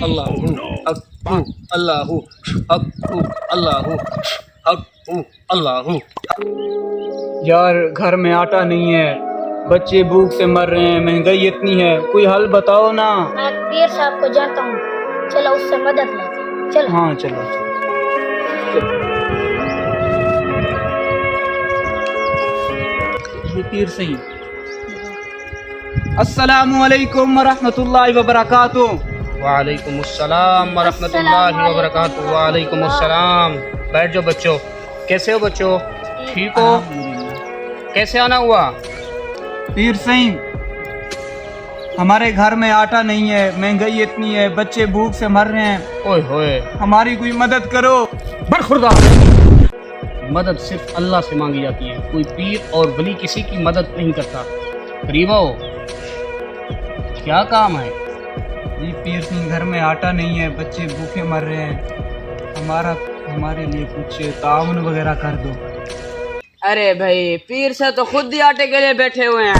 अल्लाहू अक्बू अल्लाहू अक्बू अल्लाहू अक्बू अल्लाहू। यार घर में आटा नहीं है, बच्चे भूख से मर रहे हैं, महंगाई इतनी है, कोई हल बताओ ना। मैं पीर साहब को जानता हूँ, चलो उससे मदद लेते हैं। चलो। हाँ चलो चलो। ये पीर सही। अस्सलामु अलैकुम वरहमतुल्लाहि वबरकातुहू। वालेकुमुस्सलाम वरहमतुल्लाहि वबरकातुहू। वालेकुमुस्सलाम। बैठ जाओ बच्चों। कैसे हो बच्चों? ठीक हो? कैसे आना हुआ? पीर सही, हमारे घर में आटा नहीं है, महंगाई इतनी है, बच्चे भूख से मर रहे हैं, ओए होए, हमारी कोई मदद करो। बरखुरदार। मदद सिर्फ अल्लाह से मांगी जाती है, कोई पीर और वली किसी की मदद नहीं करता। करीब आओ, क्या काम है? जी पीर सिंह, घर में आटा नहीं है, बच्चे भूखे मर रहे हैं, हमारे लिए कुछ ताउन वगैरह कर दो। अरे भाई, पीर से तो खुद ही आटे के लिए बैठे हुए हैं।